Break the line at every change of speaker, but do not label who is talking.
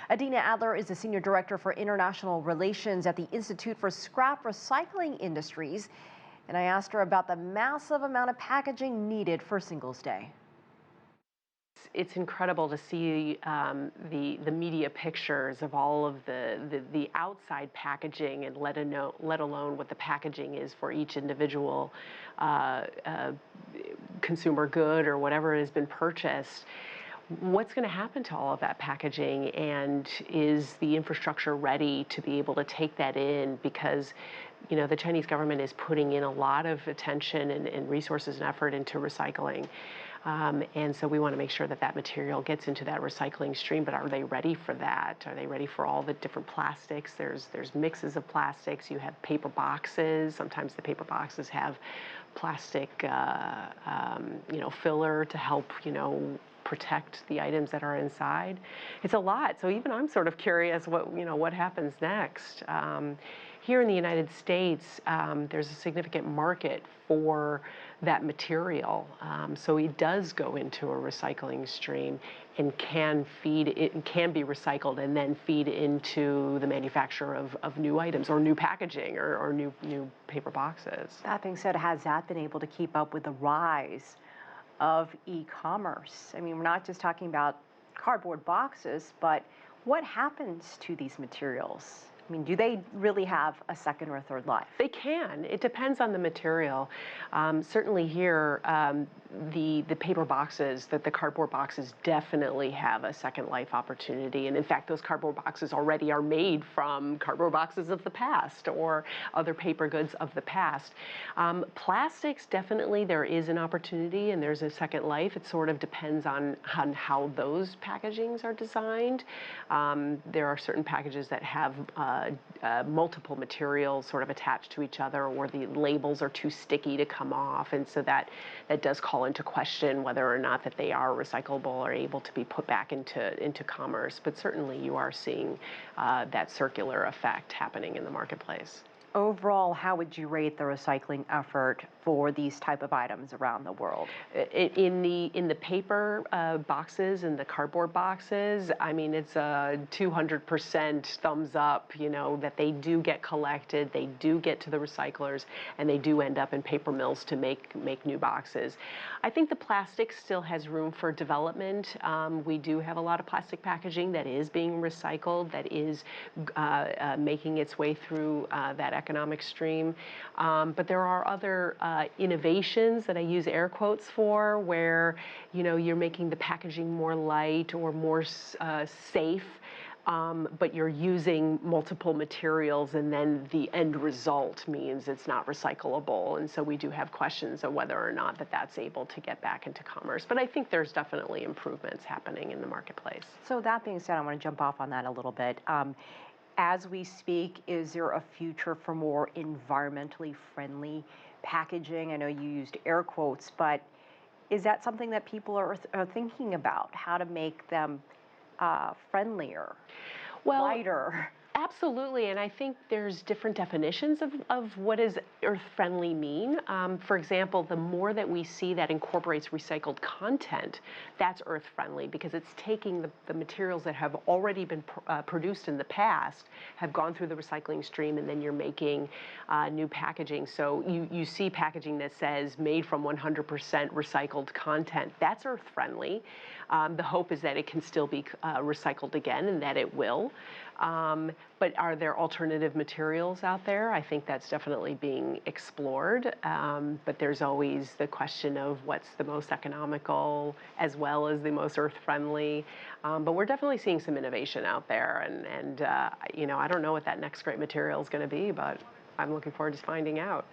Adina Adler is the Senior Director for International Relations at the Institute for Scrap Recycling Industries. And I asked her about the massive amount of packaging needed for Singles Day.
It's incredible to see the media pictures of all of the outside packaging, and let alone what the packaging is for each individual consumer good or whatever has been purchased. What's going to happen to all of that packaging, and is the infrastructure ready to be able to take that in? Because, you know, the Chinese government is putting in a lot of attention and resources and effort into recycling. And so we want to make sure that that material gets into that recycling stream, but are they ready for that? Are they ready for all the different plastics? There's mixes of plastics. You have paper boxes. Sometimes the paper boxes have plastic, filler to help, protect the items that are inside. It's a lot. So even I'm sort of curious what happens next. Here in the United States, there's a significant market for that material. So it does go into a recycling stream and can be recycled and then feed into the manufacture of new items or new packaging or new paper boxes.
That being said, has that been able to keep up with the rise of e-commerce? I mean, we're not just talking about cardboard boxes, but what happens to these materials? I mean, do they really have a second or a third life?
They can. It depends on the material. Certainly here, the paper boxes, the cardboard boxes definitely have a second life opportunity. And in fact, those cardboard boxes already are made from cardboard boxes of the past or other paper goods of the past. Plastics, definitely there is an opportunity and there's a second life. It sort of depends on how those packagings are designed. There are certain packages that have multiple materials sort of attached to each other, or the labels are too sticky to come off, and so that does call into question whether or not that they are recyclable or able to be put back into commerce. But certainly you are seeing that circular effect happening in the marketplace.
Overall, how would you rate the recycling effort for these type of items around the world?
In the paper boxes and the cardboard boxes, I mean, it's a 200% thumbs up, that they do get collected, they do get to the recyclers, and they do end up in paper mills to make new boxes. I think the plastic still has room for development. We do have a lot of plastic packaging that is being recycled, that is making its way through that economic stream. But there are other innovations that I use air quotes for, where you're making the packaging more light or more safe, but you're using multiple materials, and then the end result means it's not recyclable. And so we do have questions of whether or not that's able to get back into commerce. But I think there's definitely improvements happening in the marketplace.
So that being said, I want to jump off on that a little bit. As we speak, is there a future for more environmentally friendly packaging? I know you used air quotes, but is that something that people are thinking about, how to make them friendlier, lighter?
Absolutely, and I think there's different definitions of what does earth-friendly mean. For example, the more that we see that incorporates recycled content, that's earth-friendly, because it's taking the materials that have already been produced in the past, have gone through the recycling stream, and then you're making new packaging. So you see packaging that says made from 100% recycled content. That's earth-friendly. The hope is that it can still be recycled again, and that it will. But are there alternative materials out there? I think that's definitely being explored. But there's always the question of what's the most economical as well as the most earth-friendly. But we're definitely seeing some innovation out there. And I don't know what that next great material is going to be, but I'm looking forward to finding out.